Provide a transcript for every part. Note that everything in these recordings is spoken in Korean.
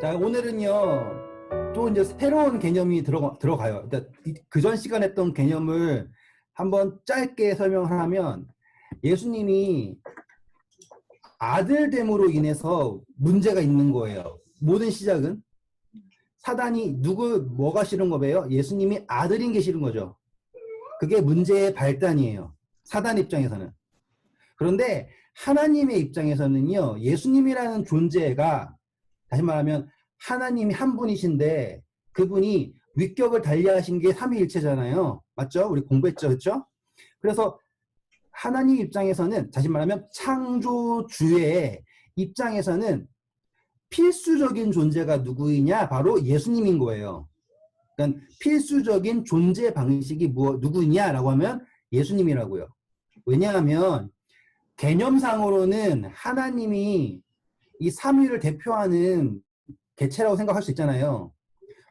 자, 오늘은요, 또 이제 새로운 개념이 들어가요. 그러니까 그전 시간에 했던 개념을 한번 짧게 설명을 하면, 예수님이 아들됨으로 인해서 문제가 있는 거예요. 모든 시작은. 사단이 뭐가 싫은 거예요? 예수님이 아들인 게 싫은 거죠. 그게 문제의 발단이에요. 사단 입장에서는. 그런데 하나님의 입장에서는요, 예수님이라는 존재가, 다시 말하면 하나님이 한 분이신데 그분이 위격을 달리하신 게 삼위일체잖아요. 맞죠? 우리 공부했죠, 그렇죠? 그래서 하나님 입장에서는, 다시 말하면 창조주의 입장에서는 필수적인 존재가 누구이냐? 바로 예수님인 거예요. 그러니까 필수적인 존재 방식이 누구냐라고 하면 예수님이라고요. 왜냐하면 개념상으로는 하나님이 이 삼위를 대표하는 개체라고 생각할 수 있잖아요.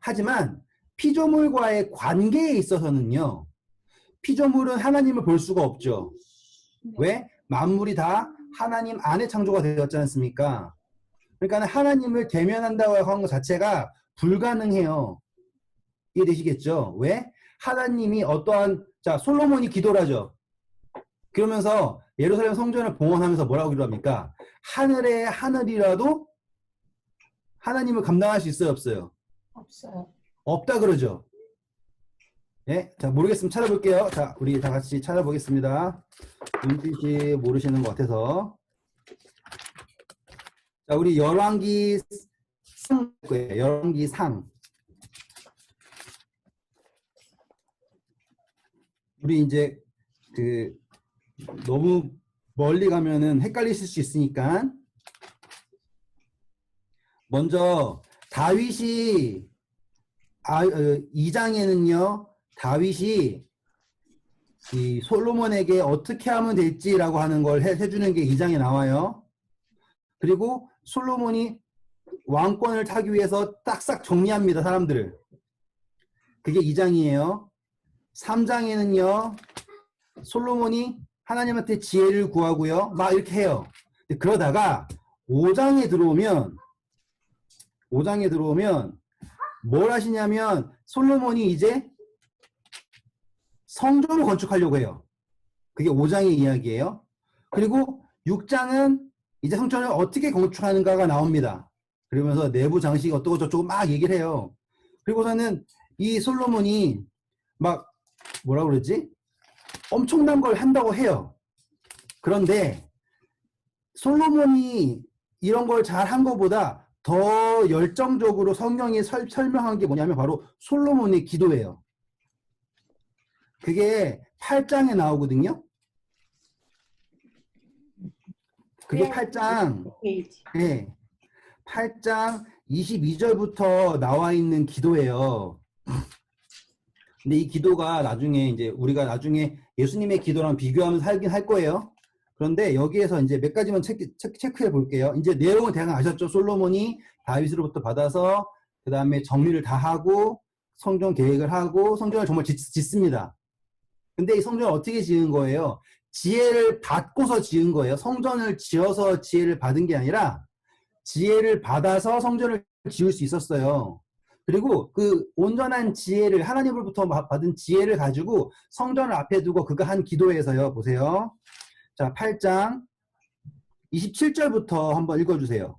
하지만 피조물과의 관계에 있어서는요, 피조물은 하나님을 볼 수가 없죠. 왜? 만물이 다 하나님 안에 창조가 되었지 않습니까? 그러니까 하나님을 대면한다고 하는 것 자체가 불가능해요. 이해되시겠죠? 왜? 하나님이 자, 솔로몬이 기도를 하죠. 그러면서 예루살렘 성전을 봉헌하면서 뭐라고 기도합니까? 하늘의 하늘이라도 하나님을 감당할 수 있어요, 없어요? 없어요. 없다 그러죠. 예? 자, 모르겠으면 찾아볼게요. 자, 우리 다 같이 찾아보겠습니다. 눈빛이 모르시는 것 같아서. 자, 우리 열왕기 상, 열왕기 상. 우리 이제 너무 멀리 가면은 헷갈리실 수 있으니까 먼저 다윗이 2장에는요, 다윗이 이 솔로몬에게 어떻게 하면 될지라고 하는 걸 해주는 게 2장에 나와요. 그리고 솔로몬이 왕권을 타기 위해서 딱싹 정리합니다, 사람들을. 그게 2장이에요. 3장에는요, 솔로몬이 하나님한테 지혜를 구하고요, 막 이렇게 해요. 그러다가 5장에 들어오면 뭘 하시냐면 솔로몬이 이제 성전을 건축하려고 해요. 그게 5장의 이야기예요. 그리고 6장은 이제 성전을 어떻게 건축하는가가 나옵니다. 그러면서 내부 장식이 어떠고 저쩌고 막 얘기를 해요. 그리고서는 이 솔로몬이 막 뭐라 그러지? 엄청난 걸 한다고 해요. 그런데 솔로몬이 이런 걸 잘한 것보다 더 열정적으로 성경이 설명한 게 뭐냐면 바로 솔로몬의 기도예요. 그게 8장에 나오거든요. 그게 8장, 네, 8장 22절부터 나와 있는 기도예요. 근데 이 기도가 우리가 나중에 예수님의 기도랑 비교하면서 살긴 할 거예요. 그런데 여기에서 이제 몇 가지만 체크해 볼게요. 이제 내용은 대강 아셨죠? 솔로몬이 다윗으로부터 받아서 그 다음에 정리를 다 하고 성전 계획을 하고 성전을 정말 짓습니다. 근데 이 성전을 어떻게 지은 거예요? 지혜를 받고서 지은 거예요. 성전을 지어서 지혜를 받은 게 아니라 지혜를 받아서 성전을 지을 수 있었어요. 그리고 그 온전한 지혜를, 하나님으로부터 받은 지혜를 가지고 성전을 앞에 두고 그가 한 기도에서요. 보세요. 자, 8장 27절부터 한번 읽어주세요.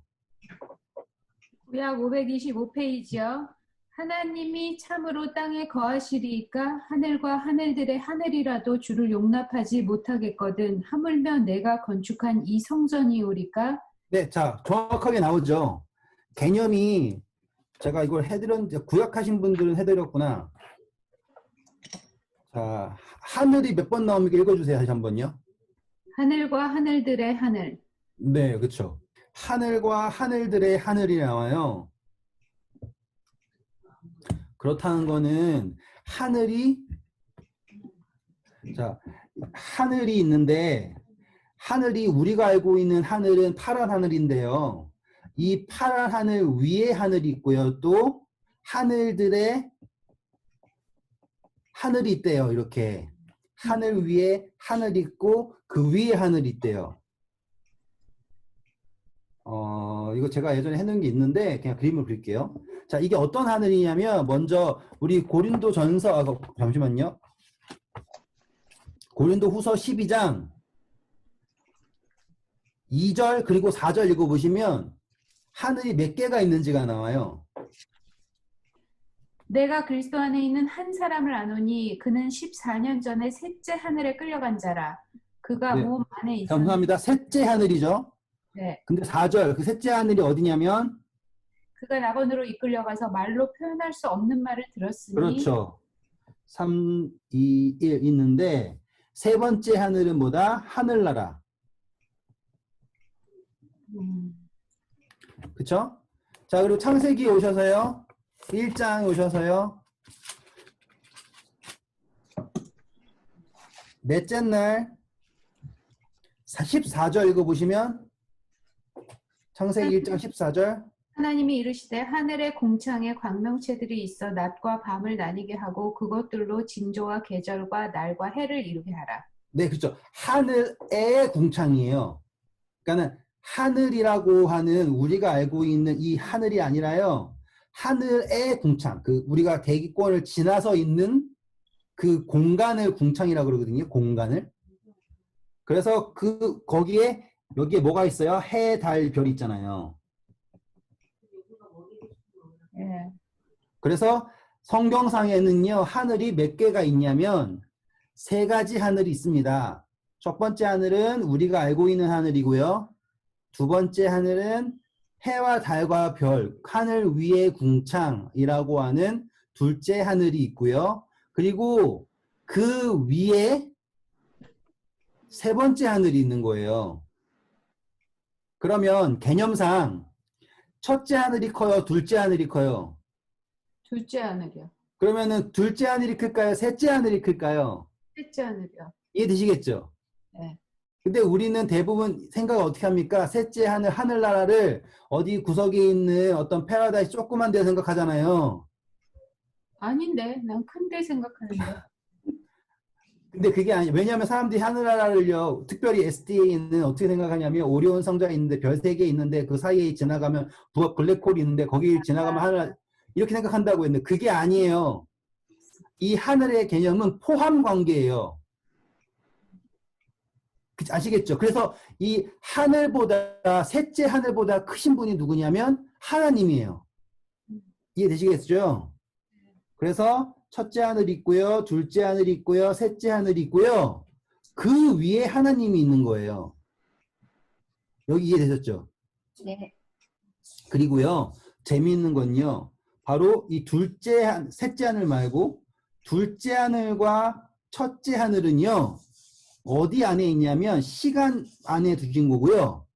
구약 525페이지요. 하나님이 참으로 땅에 거하시리이까 하늘과 하늘들의 하늘이라도 주를 용납하지 못하겠거든 하물며 내가 건축한 이 성전이오리까. 네, 자, 정확하게 나오죠. 개념이 제가 이걸 구약하신 분들은 해드렸구나. 자, 하늘이 몇 번 나옵니까? 읽어주세요. 다시 한번요. 하늘과 하늘들의 하늘. 네, 그렇죠. 하늘과 하늘들의 하늘이 나와요. 그렇다는 거는 하늘이 있는데, 하늘이 우리가 알고 있는 하늘은 파란 하늘인데요. 이 파란 하늘 위에 하늘이 있고요. 또 하늘들의 하늘이 있대요. 이렇게 하늘 위에 하늘이 있고 그 위에 하늘이 있대요. 이거 제가 예전에 해놓은 게 있는데 그냥 그림을 그릴게요. 자, 이게 어떤 하늘이냐면 먼저 우리 고린도 전서, 잠시만요. 고린도 후서 12장 2절 그리고 4절 읽어보시면 하늘이 몇 개가 있는지가 나와요. 내가 그리스도 안에 있는 한 사람을 아노니 그는 14년 전에 셋째 하늘에 끌려간 자라. 그가 네. 몸 안에 있었는데. 감사합니다. 셋째 하늘이죠. 네. 근데 4절 그 셋째 하늘이 어디냐면 그가 낙원으로 이끌려가서 말로 표현할 수 없는 말을 들었으니. 그렇죠. 3, 2, 1 있는데 세 번째 하늘은 뭐다? 하늘나라. 그쵸? 자, 그리고 창세기 오셔서요. 1장 오셔서요. 넷째 날 14절 읽어보시면 창세기 1장 14절 하나님이 이르시되 하늘의 공창에 광명체들이 있어 낮과 밤을 나뉘게 하고 그것들로 징조와 계절과 날과 해를 이루게 하라. 네, 그렇죠. 하늘의 궁창이에요. 그러니까는 하늘이라고 하는 우리가 알고 있는 이 하늘이 아니라요. 하늘의 궁창, 그 우리가 대기권을 지나서 있는 그 공간을 궁창이라고 그러거든요. 공간을. 그래서 거기에 여기에 뭐가 있어요? 해, 달, 별이 있잖아요. 예. 그래서 성경상에는요. 하늘이 몇 개가 있냐면 세 가지 하늘이 있습니다. 첫 번째 하늘은 우리가 알고 있는 하늘이고요. 두 번째 하늘은 해와 달과 별, 하늘 위의 궁창이라고 하는 둘째 하늘이 있고요. 그리고 그 위에 세 번째 하늘이 있는 거예요. 그러면 개념상 첫째 하늘이 커요? 둘째 하늘이 커요? 둘째 하늘이요. 그러면은 둘째 하늘이 클까요? 셋째 하늘이 클까요? 셋째 하늘이요. 이해되시겠죠? 네. 근데 우리는 대부분 생각을 어떻게 합니까? 셋째 하늘, 하늘나라를 어디 구석에 있는 어떤 패러다이스 조그만 데 생각하잖아요. 아닌데, 난 큰데 생각하는데. 근데 그게 아니, 왜냐하면 사람들이 하늘나라를요, 특별히 SDA는 어떻게 생각하냐면, 오리온 성자가 있는데 별 3개 있는데 그 사이에 지나가면 블랙홀이 있는데 거기 지나가면 하늘, 이렇게 생각한다고 했는데 그게 아니에요. 이 하늘의 개념은 포함 관계예요. 아시겠죠? 그래서 이 하늘보다, 셋째 하늘보다 크신 분이 누구냐면 하나님이에요. 이해되시겠죠? 그래서 첫째 하늘이 있고요. 둘째 하늘이 있고요. 셋째 하늘이 있고요. 그 위에 하나님이 있는 거예요. 여기 이해되셨죠? 네. 그리고요. 재미있는 건요. 바로 이 셋째 하늘 말고 둘째 하늘과 첫째 하늘은요. 어디 안에 있냐면 시간 안에 두신 거고요.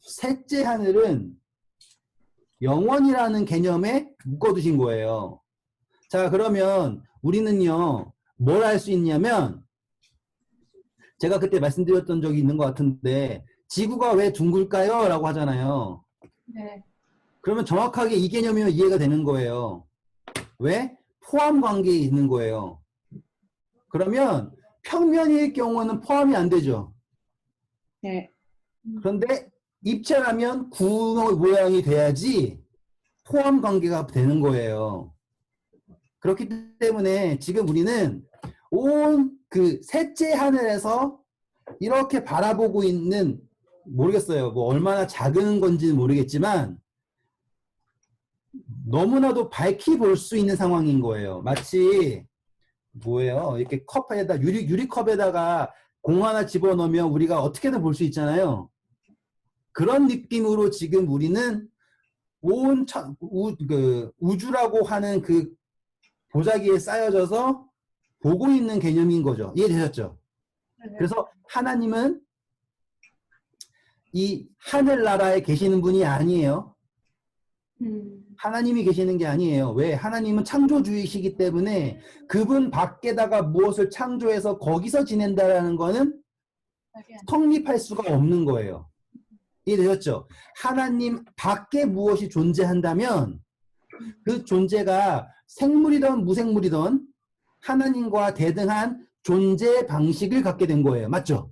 셋째 하늘은 영원이라는 개념에 묶어두신 거예요. 자, 그러면 우리는요, 뭘 할 수 있냐면, 제가 그때 말씀드렸던 적이 있는 것 같은데, 지구가 왜 둥글까요? 라고 하잖아요. 네. 그러면 정확하게 이 개념이면 이해가 되는 거예요. 왜? 포함 관계에 있는 거예요. 그러면 평면일 경우는 포함이 안 되죠. 네. 그런데 입체라면 구의 모양이 돼야지 포함 관계가 되는 거예요. 그렇기 때문에 지금 우리는 온 그 셋째 하늘에서 이렇게 바라보고 있는, 모르겠어요. 뭐 얼마나 작은 건지는 모르겠지만 너무나도 밝히 볼 수 있는 상황인 거예요. 마치 뭐예요? 이렇게 컵에다 유리컵에다가 공 하나 집어넣으면 우리가 어떻게든 볼 수 있잖아요. 그런 느낌으로 지금 우리는 온 우주라고 하는 그 보자기에 쌓여져서 보고 있는 개념인 거죠. 이해되셨죠? 네. 그래서 하나님은 이 하늘나라에 계시는 분이 아니에요. 하나님이 계시는 게 아니에요. 왜? 하나님은 창조주이시기 때문에 그분 밖에다가 무엇을 창조해서 거기서 지낸다라는 거는 성립할 수가 없는 거예요. 이해되셨죠? 하나님 밖에 무엇이 존재한다면 그 존재가 생물이든 무생물이든 하나님과 대등한 존재 방식을 갖게 된 거예요. 맞죠?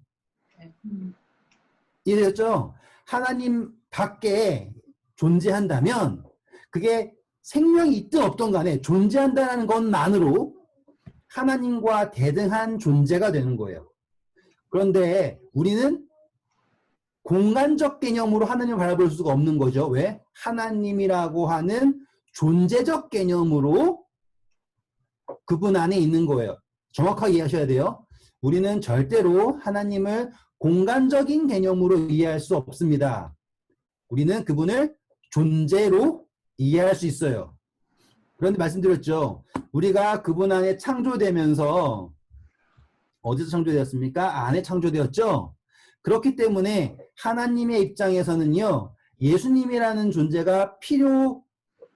이해되셨죠? 하나님 밖에 존재한다면 그게 생명이 있든 없든 간에 존재한다는 것만으로 하나님과 대등한 존재가 되는 거예요. 그런데 우리는 공간적 개념으로 하나님을 바라볼 수가 없는 거죠. 왜? 하나님이라고 하는 존재적 개념으로 그분 안에 있는 거예요. 정확하게 이해하셔야 돼요. 우리는 절대로 하나님을 공간적인 개념으로 이해할 수 없습니다. 우리는 그분을 존재로 이해할 수 있어요. 그런데 말씀드렸죠. 우리가 그분 안에 창조되면서 어디서 창조되었습니까? 안에 창조되었죠. 그렇기 때문에 하나님의 입장에서는요. 예수님이라는 존재가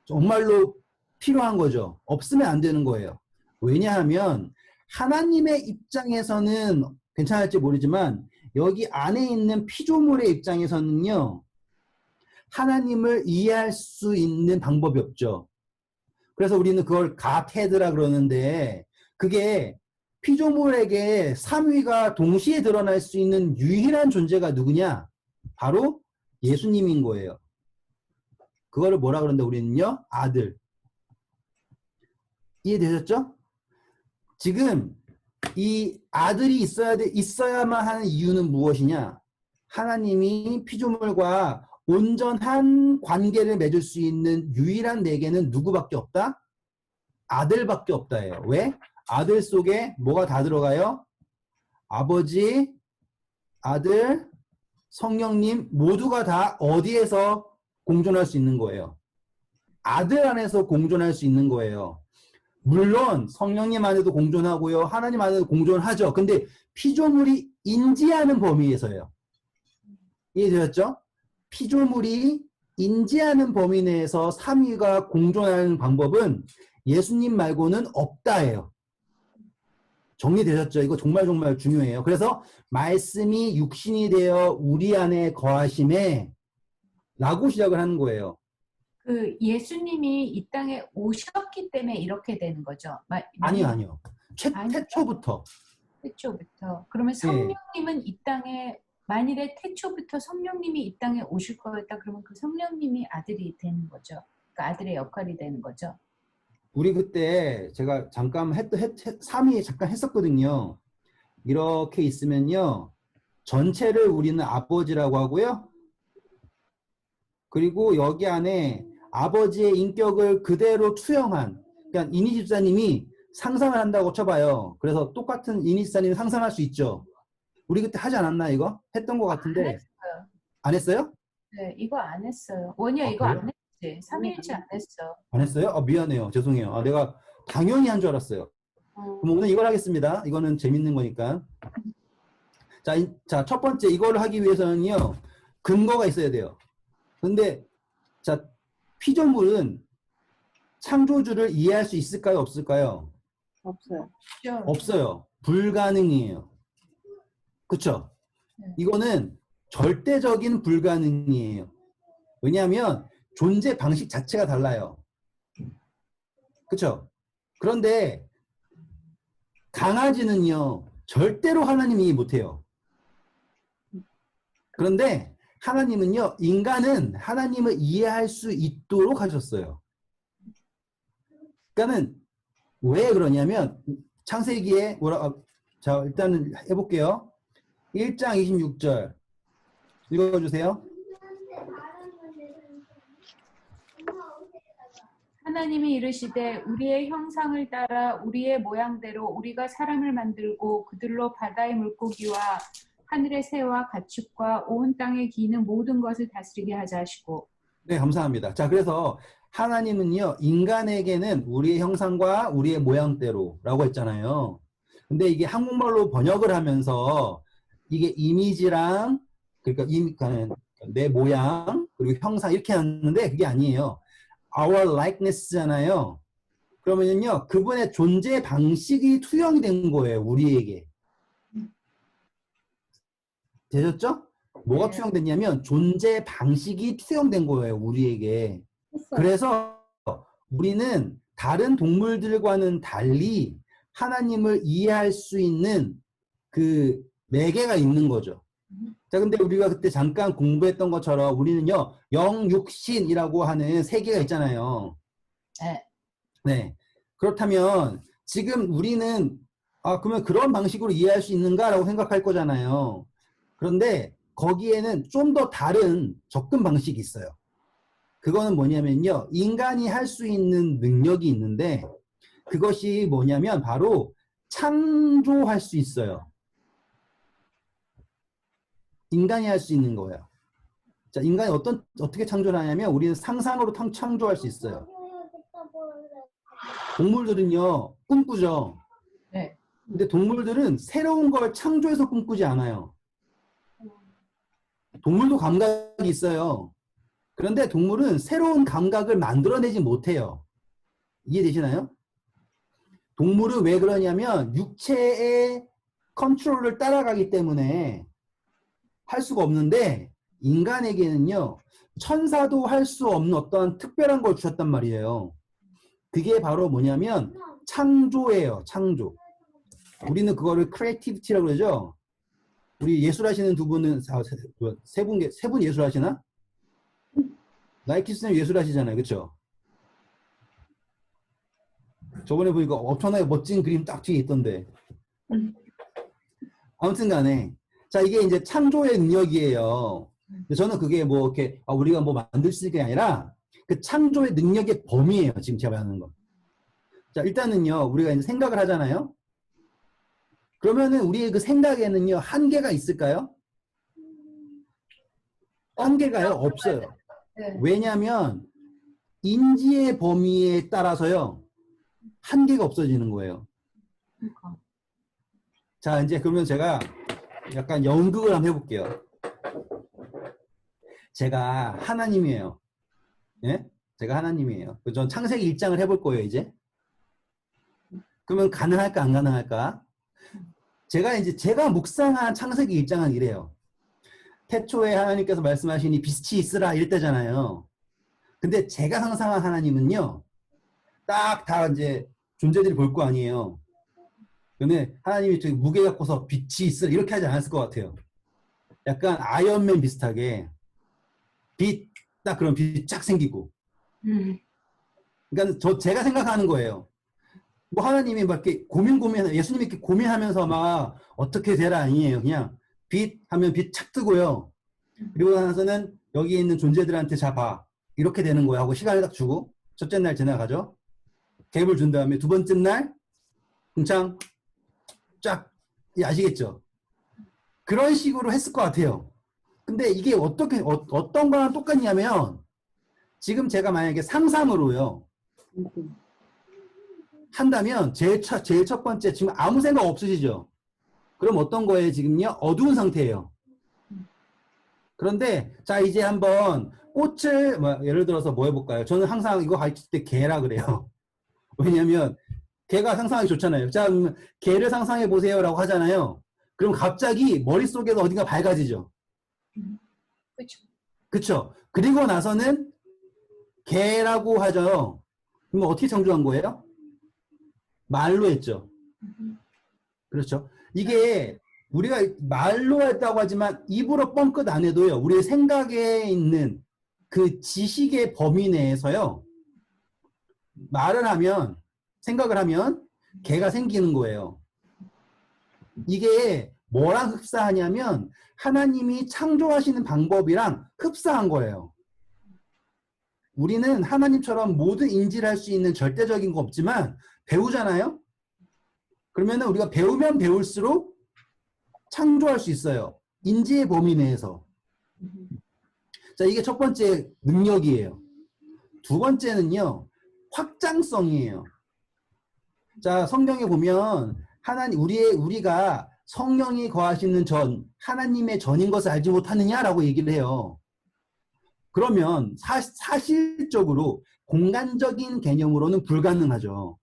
정말로 필요한 거죠. 없으면 안 되는 거예요. 왜냐하면 하나님의 입장에서는 괜찮을지 모르지만 여기 안에 있는 피조물의 입장에서는요. 하나님을 이해할 수 있는 방법이 없죠. 그래서 우리는 그걸 가테드라 그러는데 그게 피조물에게 삼위가 동시에 드러날 수 있는 유일한 존재가 누구냐? 바로 예수님인 거예요. 그거를 뭐라 그러는데 우리는요? 아들. 이해되셨죠? 지금 이 아들이 있어야만 하는 이유는 무엇이냐? 하나님이 피조물과 온전한 관계를 맺을 수 있는 유일한 내게는 누구밖에 없다? 아들밖에 없다예요. 왜? 아들 속에 뭐가 다 들어가요? 아버지, 아들, 성령님 모두가 다 어디에서 공존할 수 있는 거예요? 아들 안에서 공존할 수 있는 거예요. 물론 성령님 안에도 공존하고요. 하나님 안에도 공존하죠. 근데 피조물이 인지하는 범위에서요. 이해되셨죠? 피조물이 인지하는 범위 내에서 삼위가 공존하는 방법은 예수님 말고는 없다예요. 정리되셨죠? 이거 정말 중요해요. 그래서 말씀이 육신이 되어 우리 안에 거하심에 라고 시작을 하는 거예요. 그 예수님이 이 땅에 오셨기 때문에 이렇게 되는 거죠. 아니요. 태초부터. 태초부터. 그러면 성령님은 이 땅에 만일에 태초부터 성령님이 이 땅에 오실 거였다 그러면 그 성령님이 아들이 되는 거죠. 그 아들의 역할이 되는 거죠. 우리 그때 제가 잠깐 삼위 잠깐 했었거든요. 이렇게 있으면요. 전체를 우리는 아버지라고 하고요. 그리고 여기 안에 아버지의 인격을 그대로 투영한, 그러니까 이니 집사님이 상상을 한다고 쳐봐요. 그래서 똑같은 이니 집사님이 상상할 수 있죠. 우리 그때 하지 않았나 이거? 했던 것 같은데. 안 했어요. 안 했어요? 네, 이거 안 했어요. 원이야 이거 그래요? 안 했지. 삼위일체 안 했어. 안 했어요? 미안해요. 죄송해요. 내가 당연히 한 줄 알았어요. 그럼 오늘 이걸 하겠습니다. 이거는 재밌는 거니까. 자, 첫 번째 이거를 하기 위해서는요. 근거가 있어야 돼요. 근데 자, 피조물은 창조주를 이해할 수 있을까요? 없을까요? 없어요. 없어요. 불가능이에요. 그쵸? 네. 이거는 절대적인 불가능이에요. 왜냐하면 존재 방식 자체가 달라요. 그쵸? 그런데 강아지는요. 절대로 하나님 이해 못해요. 그런데 하나님은요. 인간은 하나님을 이해할 수 있도록 하셨어요. 그러니까는 왜 그러냐면 창세기에 자 일단은 해볼게요. 1장 26절 읽어주세요. 하나님이 이르시되 우리의 형상을 따라 우리의 모양대로 우리가 사람을 만들고 그들로 바다의 물고기와 하늘의 새와 가축과 온 땅에 기는 모든 것을 다스리게 하자 하시고. 네, 감사합니다. 자, 그래서 하나님은요, 인간에게는 우리의 형상과 우리의 모양대로라고 했잖아요. 근데 이게 한국말로 번역을 하면서 이게 이미지랑 그러니까 내 모양 그리고 형상 이렇게 하는데 그게 아니에요. Our likeness잖아요. 그러면요, 그분의 존재 방식이 투영이 된 거예요, 우리에게. 되셨죠? 뭐가 투영됐냐면 존재 방식이 투영된 거예요, 우리에게. 그래서 우리는 다른 동물들과는 달리 하나님을 이해할 수 있는 그 매개가 있는 거죠. 자, 근데 우리가 그때 잠깐 공부했던 것처럼 우리는요, 영육신이라고 하는 세 개가 있잖아요. 네. 네. 그렇다면 지금 우리는 그러면 그런 방식으로 이해할 수 있는가라고 생각할 거잖아요. 그런데 거기에는 좀 더 다른 접근 방식이 있어요. 그거는 뭐냐면요. 인간이 할 수 있는 능력이 있는데 그것이 뭐냐면 바로 창조할 수 있어요. 인간이 할 수 있는 거예요. 자, 인간이 어떻게 창조를 하냐면 우리는 상상으로 창조할 수 있어요. 동물들은요, 꿈꾸죠. 네. 근데 동물들은 새로운 걸 창조해서 꿈꾸지 않아요. 동물도 감각이 있어요. 그런데 동물은 새로운 감각을 만들어내지 못해요. 이해되시나요? 동물은 왜 그러냐면 육체의 컨트롤을 따라가기 때문에 할 수가 없는데 인간에게는요. 천사도 할 수 없는 어떤 특별한 걸 주셨단 말이에요. 그게 바로 뭐냐면 창조예요. 창조. 우리는 그거를 크리에이티비티라고 그러죠. 우리 예술하시는 두 분은 세 분 예술하시나? 나이키스는 예술하시잖아요. 그렇죠? 저번에 보니까 엄청나게 멋진 그림 딱 뒤에 있던데. 아무튼 간에 자, 이게 이제 창조의 능력이에요. 근데 저는 그게 뭐 이렇게 우리가 뭐 만들 수 있는 게 아니라 그 창조의 능력의 범위예요. 지금 제가 말하는 거. 자, 일단은요. 우리가 이제 생각을 하잖아요. 그러면은 우리의 그 생각에는요. 한계가 있을까요? 한계가요? 없어요. 네. 왜냐하면 인지의 범위에 따라서요. 한계가 없어지는 거예요. 그러니까. 자, 이제 그러면 제가 약간 연극을 한번 해볼게요. 제가 하나님이에요. 예? 제가 하나님이에요. 전 창세기 1장을 해볼 거예요, 이제. 그러면 가능할까, 안 가능할까? 제가 묵상한 창세기 1장은 이래요. 태초에 하나님께서 말씀하시니 빛이 있으라 이랬대잖아요. 근데 제가 상상한 하나님은요, 딱 다 이제 존재들이 볼 거 아니에요. 근데 하나님이 저기 무게 갖고서 빛이 있으라 이렇게 하지 않았을 것 같아요. 약간 아이언맨 비슷하게 빛, 딱 그런 빛이 쫙 생기고. 그러니까 제가 생각하는 거예요. 뭐 하나님이 막 이렇게 예수님이 이렇게 고민하면서 막 어떻게 되라 아니에요. 그냥 빛 하면 빛 착 뜨고요. 그리고 나서는 여기 있는 존재들한테 잡아. 이렇게 되는 거야 하고 시간을 딱 주고 첫째 날 지나가죠. 갭을 준 다음에 두 번째 날 궁창 쫙 아시겠죠? 그런 식으로 했을 것 같아요. 근데 이게 어떤 거랑 똑같냐면 지금 제가 만약에 상상으로요. 한다면 제일 첫 번째 지금 아무 생각 없으시죠? 그럼 어떤 거예요? 지금요? 어두운 상태예요. 그런데 자 이제 한번 꽃을 예를 들어서 뭐 해볼까요? 저는 항상 이거 가르칠 때 개라 그래요. 왜냐면 개가 상상하기 좋잖아요. 자 개를 상상해 보세요라고 하잖아요. 그럼 갑자기 머릿속에서 어딘가 밝아지죠. 그렇죠. 그렇죠. 그리고 나서는 개라고 하죠. 그럼 어떻게 창조한 거예요? 말로 했죠. 그렇죠. 이게 우리가 말로 했다고 하지만 입으로 뻥끗 안 해도요. 우리의 생각에 있는 그 지식의 범위 내에서요. 말을 하면 생각을 하면 개가 생기는 거예요. 이게 뭐랑 흡사하냐면 하나님이 창조하시는 방법이랑 흡사한 거예요. 우리는 하나님처럼 모든 인지를 할 수 있는 절대적인 거 없지만 배우잖아요. 그러면 우리가 배우면 배울수록 창조할 수 있어요. 인지의 범위 내에서. 자, 이게 첫 번째 능력이에요. 두 번째는요. 확장성이에요. 자, 성경에 보면 우리가 성령이 거하시는 전, 하나님의 전인 것을 알지 못하느냐라고 얘기를 해요. 그러면 사실적으로 공간적인 개념으로는 불가능하죠.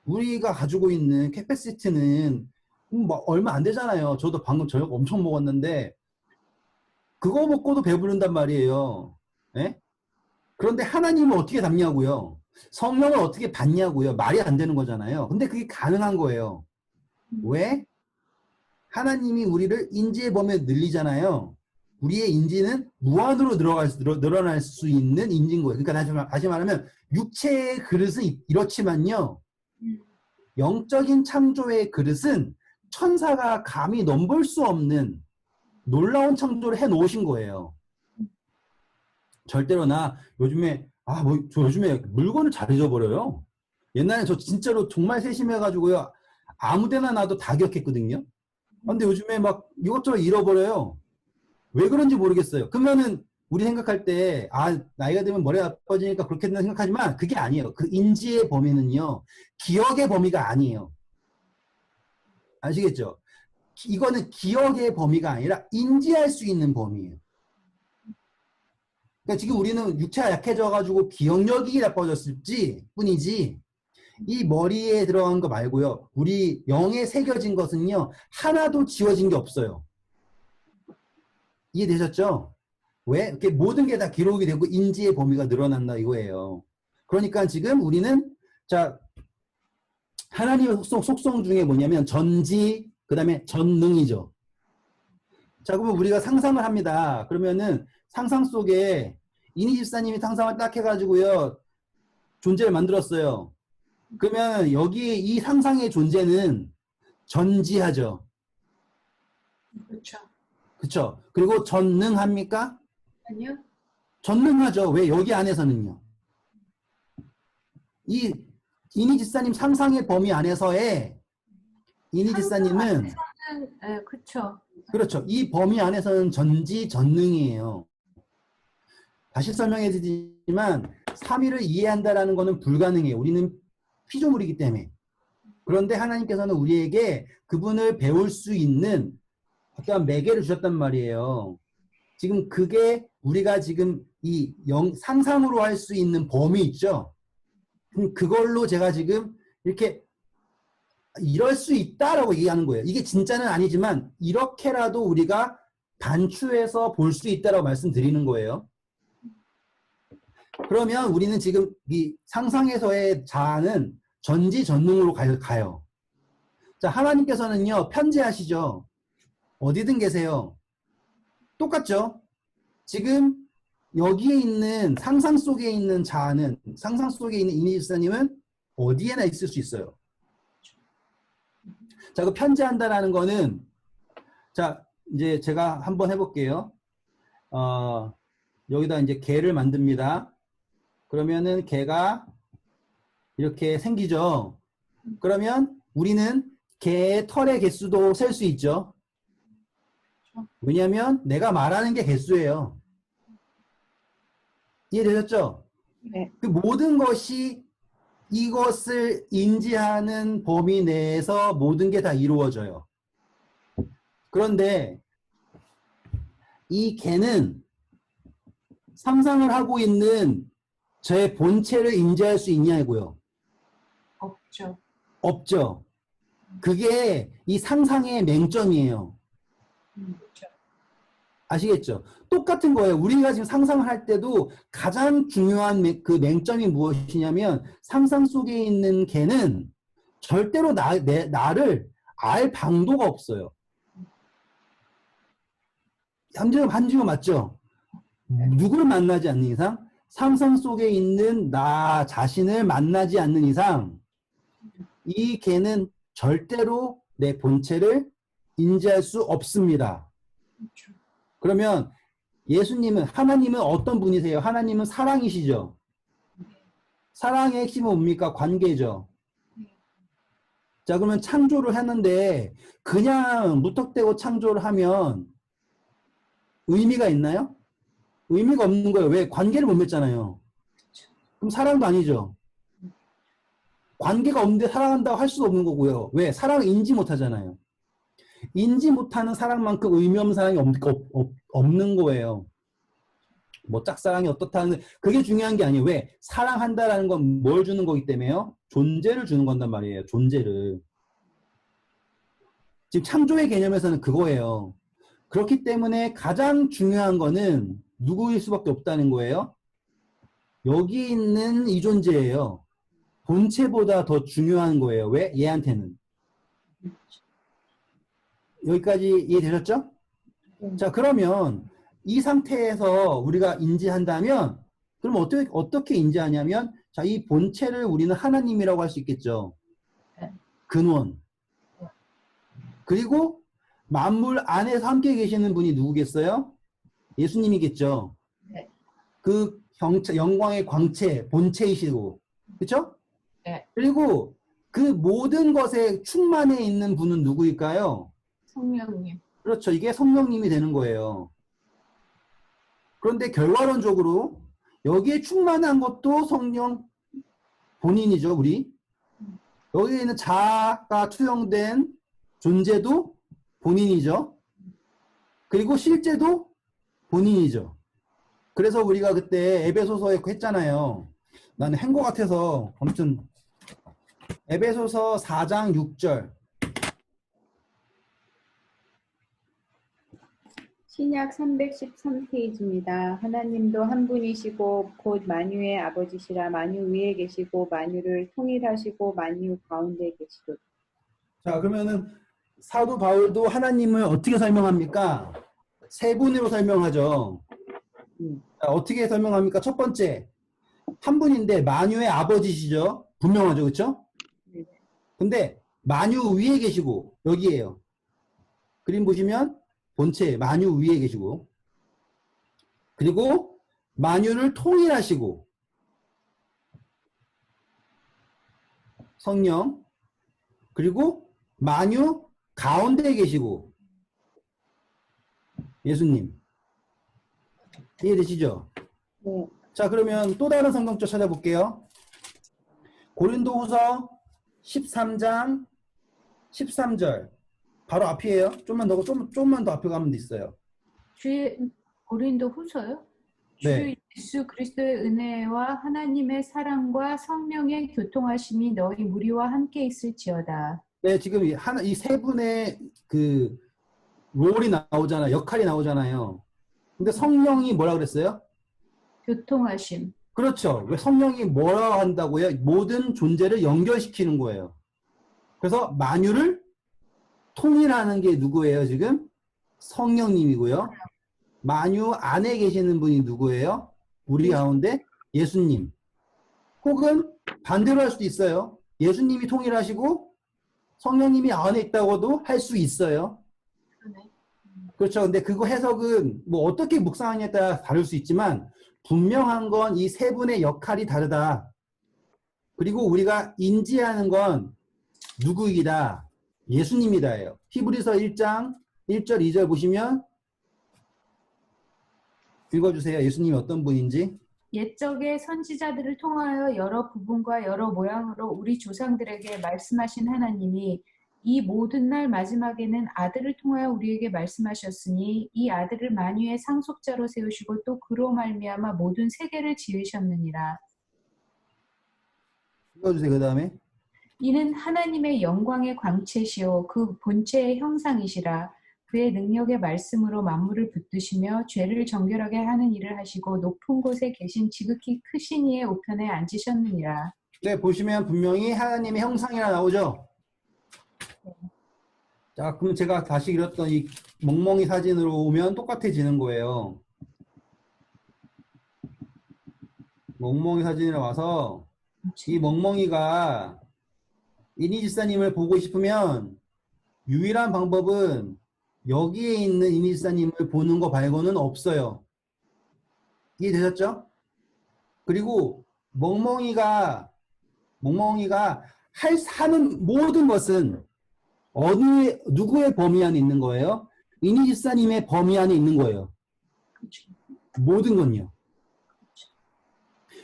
우리가 가지고 있는 캐패시티는 뭐 얼마 안 되잖아요. 저도 방금 저녁 엄청 먹었는데 그거 먹고도 배부른단 말이에요. 예? 그런데 하나님을 어떻게 담냐고요. 성령을 어떻게 받냐고요. 말이 안 되는 거잖아요. 근데 그게 가능한 거예요. 왜? 하나님이 우리를 인지의 범위에 늘리잖아요. 우리의 인지는 무한으로 늘어날 수 있는 인지인 거예요. 그러니까 다시 말하면 육체의 그릇은 이렇지만요. 영적인 창조의 그릇은 천사가 감히 넘볼 수 없는 놀라운 창조를 해놓으신 거예요. 절대로 나 요즘에 저 요즘에 물건을 잘 잊어버려요. 옛날에 저 진짜로 정말 세심해가지고요. 아무데나 놔도 다 기억했거든요. 근데 요즘에 막 이것저것 잃어버려요. 왜 그런지 모르겠어요. 그러면은 우리 생각할 때 나이가 들면 머리가 아파지니까 그렇게 된다 생각하지만 그게 아니에요. 그 인지의 범위는요. 기억의 범위가 아니에요. 아시겠죠? 이거는 기억의 범위가 아니라 인지할 수 있는 범위예요. 그러니까 지금 우리는 육체가 약해져가지고 기억력이 나빠졌을지 뿐이지 이 머리에 들어간 거 말고요. 우리 영에 새겨진 것은요. 하나도 지워진 게 없어요. 이해되셨죠? 왜? 이렇게 모든 게 다 기록이 되고 인지의 범위가 늘어난다 이거예요. 그러니까 지금 우리는 자 하나님의 속성 중에 뭐냐면 전지 그 다음에 전능이죠. 자 그러면 우리가 상상을 합니다. 그러면은 상상 속에 이니 집사님이 상상을 딱 해가지고요. 존재를 만들었어요. 그러면 여기 이 상상의 존재는 전지하죠. 그렇죠. 그렇죠. 그리고 전능합니까? 아니요. 전능하죠. 왜? 여기 안에서는요. 이 이니 집사님 상상의 범위 안에서의 이니 집사님은 네, 그렇죠. 그렇죠. 이 범위 안에서는 전지전능이에요. 다시 설명해 드리지만 3위를 이해한다라는 것은 불가능해요. 우리는 피조물이기 때문에. 그런데 하나님께서는 우리에게 그분을 배울 수 있는 어떤 매개를 주셨단 말이에요. 지금 그게 우리가 지금 이 상상으로 할 수 있는 범위 있죠. 그걸로 제가 지금 이렇게 이럴 수 있다라고 얘기하는 거예요. 이게 진짜는 아니지만 이렇게라도 우리가 단추해서 볼 수 있다라고 말씀드리는 거예요. 그러면 우리는 지금 이 상상에서의 자아는 전지전능으로 가요. 자, 하나님께서는요, 편재하시죠. 어디든 계세요. 똑같죠? 지금 여기에 있는 상상 속에 있는 자아는 상상 속에 있는 이니 집사님은 어디에나 있을 수 있어요. 자, 그 편재한다라는 거는 자, 이제 제가 한번 해볼게요. 여기다 이제 개를 만듭니다. 그러면은 개가 이렇게 생기죠. 그러면 우리는 개의 털의 개수도 셀 수 있죠. 왜냐하면 내가 말하는 게 개수예요. 이해되셨죠? 네. 그 모든 것이 이것을 인지하는 범위 내에서 모든 게 다 이루어져요. 그런데 이 개는 상상을 하고 있는 제 본체를 인지할 수 있냐고요? 없죠. 없죠. 그게 이 상상의 맹점이에요. 그렇죠. 아시겠죠? 똑같은 거예요. 우리가 지금 상상을 할 때도 가장 중요한 그 맹점이 무엇이냐면 상상 속에 있는 개는 절대로 나를 알 방도가 없어요. 한지가 맞죠? 누구를 만나지 않는 이상 상상 속에 있는 나 자신을 만나지 않는 이상 이 개는 절대로 내 본체를 인지할 수 없습니다. 그렇죠. 그러면 하나님은 어떤 분이세요? 하나님은 사랑이시죠? 사랑의 핵심은 뭡니까? 관계죠. 자, 그러면 창조를 했는데 그냥 무턱대고 창조를 하면 의미가 있나요? 의미가 없는 거예요. 왜? 관계를 못 맺잖아요. 그럼 사랑도 아니죠. 관계가 없는데 사랑한다고 할 수도 없는 거고요. 왜? 사랑을 인지 못하잖아요. 인지 못하는 사랑만큼 의미 없는 사랑이 없는 거예요. 뭐 짝사랑이 어떻다는 그게 중요한 게 아니에요. 왜? 사랑한다라는 건 뭘 주는 거기 때문에요? 존재를 주는 건단 말이에요. 존재를. 지금 창조의 개념에서는 그거예요. 그렇기 때문에 가장 중요한 거는 누구일 수밖에 없다는 거예요. 여기 있는 이 존재예요. 본체보다 더 중요한 거예요. 왜? 얘한테는. 여기까지 이해되셨죠? 자, 그러면 이 상태에서 우리가 인지한다면, 그럼 어떻게 인지하냐면, 자, 이 본체를 우리는 하나님이라고 할 수 있겠죠. 네. 근원. 그리고 만물 안에서 함께 계시는 분이 누구겠어요? 예수님이겠죠. 네. 그 영광의 광채, 본체이시고, 그렇죠? 네. 그리고 그 모든 것에 충만해 있는 분은 누구일까요? 성령님. 그렇죠. 이게 성령님이 되는 거예요. 그런데 결과론적으로 여기에 충만한 것도 성령 본인이죠, 우리. 여기에 있는 자아가 투영된 존재도 본인이죠. 그리고 실제도 본인이죠. 그래서 우리가 그때 에베소서에 했잖아요. 나는 한 것 같아서 아무튼 에베소서 4장 6절. 신약 313페이지입니다. 하나님도 한 분이시고 곧 만유의 아버지시라. 만유 위에 계시고 만유를 통일하시고 만유 가운데 계시도다. 자, 그러면은 사도 바울도 하나님을 어떻게 설명합니까? 세 분으로 설명하죠. 자, 어떻게 설명합니까? 첫 번째, 한 분인데 만유의 아버지시죠. 분명하죠, 그렇죠? 네. 근데 만유 위에 계시고 여기에요. 그림 보시면 본체 만유 위에 계시고, 그리고 만유를 통일하시고 성령, 그리고 만유 가운데에 계시고 예수님. 이해되시죠? 네. 자, 그러면 또 다른 성경적 찾아볼게요. 고린도후서 13장 13절. 바로 앞이에요. 좀만 더 앞에 가면 있어요. 주의 고린도 후서요? 네. 주 예수 그리스도의 은혜와 하나님의 사랑과 성령의 교통하심이 너희 무리와 함께 있을지어다. 네, 지금 이 세 분의 그 롤이 나오잖아요. 역할이 나오잖아요. 근데 성령이 뭐라 그랬어요? 교통하심. 그렇죠. 왜 성령이 뭐라 한다고요? 모든 존재를 연결시키는 거예요. 그래서 만유를 통일하는 게 누구예요, 지금? 성령님이고요. 만유 안에 계시는 분이 누구예요? 우리 가운데 예수님. 혹은 반대로 할 수도 있어요. 예수님이 통일하시고 성령님이 안에 있다고도 할 수 있어요. 그렇죠. 근데 그거 해석은 뭐 어떻게 묵상하냐에 따라 다를 수 있지만 분명한 건 이 세 분의 역할이 다르다. 그리고 우리가 인지하는 건 누구이다? 예수님이다예요. 히브리서 1장 1절 2절 보시면 읽어주세요. 예수님이 어떤 분인지. 옛적의 선지자들을 통하여 여러 부분과 여러 모양으로 우리 조상들에게 말씀하신 하나님이 이 모든 날 마지막에는 아들을 통하여 우리에게 말씀하셨으니 이 아들을 만유의 상속자로 세우시고 또 그로 말미암아 모든 세계를 지으셨느니라. 읽어주세요. 그 다음에. 이는 하나님의 영광의 광채시요 그 본체의 형상이시라. 그의 능력의 말씀으로 만물을 붙드시며 죄를 정결하게 하는 일을 하시고 높은 곳에 계신 지극히 크신 이의 우편에 앉으셨느니라. 네, 보시면 분명히 하나님의 형상이라 나오죠. 자, 그럼 제가 다시 그렸던 이 멍멍이 사진으로 오면 똑같아지는 거예요. 멍멍이 사진이라 와서 이 멍멍이가 이니지사님을 보고 싶으면 유일한 방법은 여기에 있는 이니지사님을 보는 거 말고는 없어요. 이해되셨죠? 그리고 멍멍이가 하는 모든 것은 누구의 범위 안에 있는 거예요? 이니지사님의 범위 안에 있는 거예요. 모든 건요.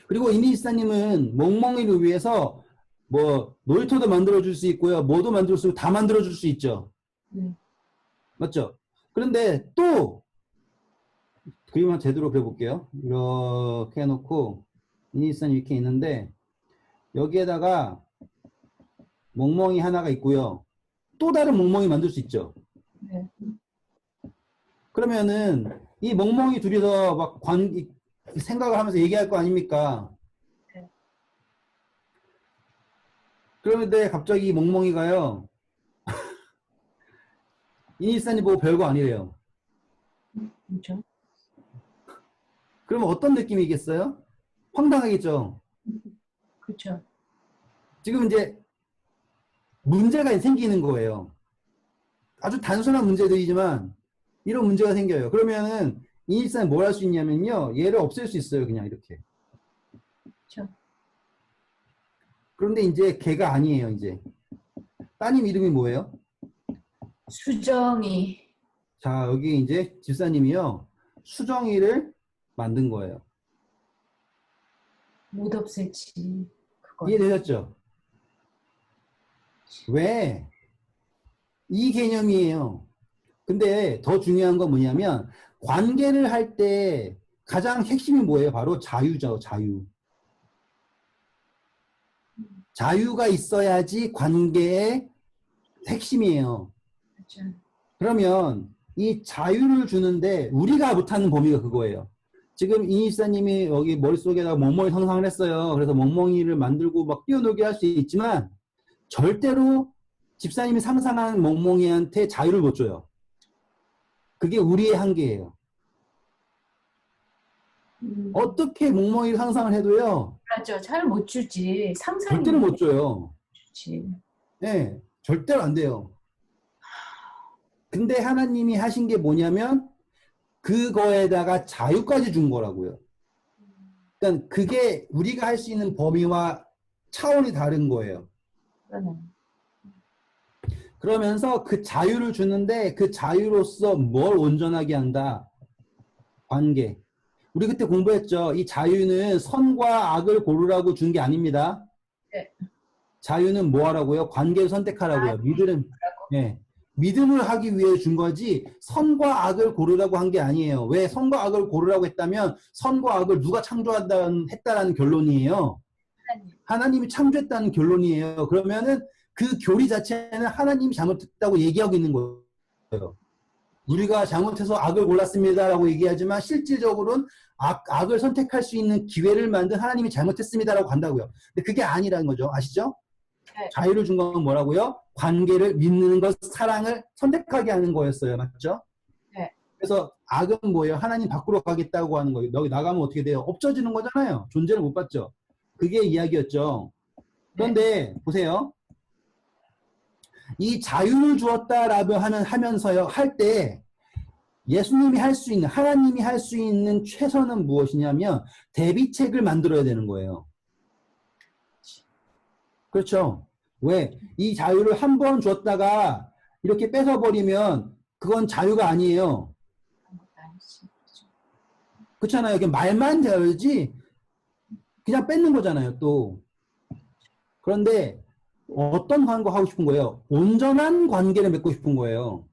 그리고 이니지사님은 멍멍이를 위해서 뭐 놀이터도 만들어줄 수 있고요. 뭐도 만들 수 있고 다 만들어줄 수 있죠. 맞죠? 그런데 또 그림만 제대로 그려볼게요. 이렇게 해놓고 이니지사님 이렇게 있는데 여기에다가 멍멍이 하나가 있고요. 또 다른 멍멍이 만들 수 있죠. 네. 그러면은 이 멍멍이 둘이서 막 생각을 하면서 얘기할 거 아닙니까? 네. 그런데 갑자기 멍멍이가요. 이니사님 보고 별거 아니래요. 그렇죠. 그러면 어떤 느낌이겠어요? 황당하겠죠? 그렇죠. 지금 이제 문제가 생기는 거예요. 아주 단순한 문제들이지만 이런 문제가 생겨요. 그러면은 이니사님 뭘 할 수 있냐면요. 얘를 없앨 수 있어요. 그냥 이렇게. 그렇죠. 그런데 이제 걔가 아니에요. 이제. 따님 이름이 뭐예요? 수정이 자, 여기 이제 집사님이요. 수정이를 만든 거예요. 못 없앨지. 그건. 이해되셨죠? 왜? 이 개념이에요. 근데 더 중요한 건 뭐냐면 관계를 할 때 가장 핵심이 뭐예요? 바로 자유죠. 자유. 자유가 있어야지 관계의 핵심이에요. 그렇죠. 그러면 이 자유를 주는데 우리가 못하는 범위가 그거예요. 지금 이 집사님이 여기 머릿속에다가 멍멍이 상상을 했어요. 그래서 멍멍이를 만들고 막 뛰어놀게 할 수 있지만 절대로 집사님이 상상한 멍멍이한테 자유를 못 줘요. 그게 우리의 한계예요. 어떻게 멍멍이를 상상을 해도요. 맞아. 잘 못 주지. 상상이 절대로 못 줘요. 주지. 네, 절대로 안 돼요. 근데 하나님이 하신 게 뭐냐면 그거에다가 자유까지 준 거라고요. 그러니까 그게 우리가 할 수 있는 범위와 차원이 다른 거예요. 그러네. 그러면서 그 자유를 주는데 그 자유로서 뭘 온전하게 한다? 관계. 우리 그때 공부했죠. 이 자유는 선과 악을 고르라고 준 게 아닙니다. 네. 자유는 뭐 하라고요? 관계를 선택하라고요. 예. 믿음을 하기 위해 준 거지 선과 악을 고르라고 한 게 아니에요. 왜 선과 악을 고르라고 했다면 선과 악을 누가 했다라는 결론이에요. 하나님이 창조했다는 결론이에요. 그러면은 그 교리 자체는 하나님이 잘못했다고 얘기하고 있는 거예요. 우리가 잘못해서 악을 골랐습니다라고 얘기하지만 실질적으로는 악을 선택할 수 있는 기회를 만든 하나님이 잘못했습니다라고 한다고요. 근데 그게 아니라는 거죠. 아시죠? 네. 자유를 준 건 뭐라고요? 관계를 믿는 것, 사랑을 선택하게 하는 거였어요. 맞죠? 네. 그래서 악은 뭐예요? 하나님 밖으로 가겠다고 하는 거예요. 여기 나가면 어떻게 돼요? 없어지는 거잖아요. 존재를 못 받죠. 그게 이야기였죠. 그런데 보세요. 이 자유를 주었다라고 하면서요. 할 때 예수님이 할 수 있는, 하나님이 할 수 있는 최선은 무엇이냐면 대비책을 만들어야 되는 거예요. 그렇죠? 왜? 이 자유를 한 번 줬다가 이렇게 뺏어버리면 그건 자유가 아니에요. 그렇잖아요. 이게 말만 되어야지 그냥 뺏는 거잖아요. 또. 그런데 어떤 관계 하고 싶은 거예요? 온전한 관계를 맺고 싶은 거예요.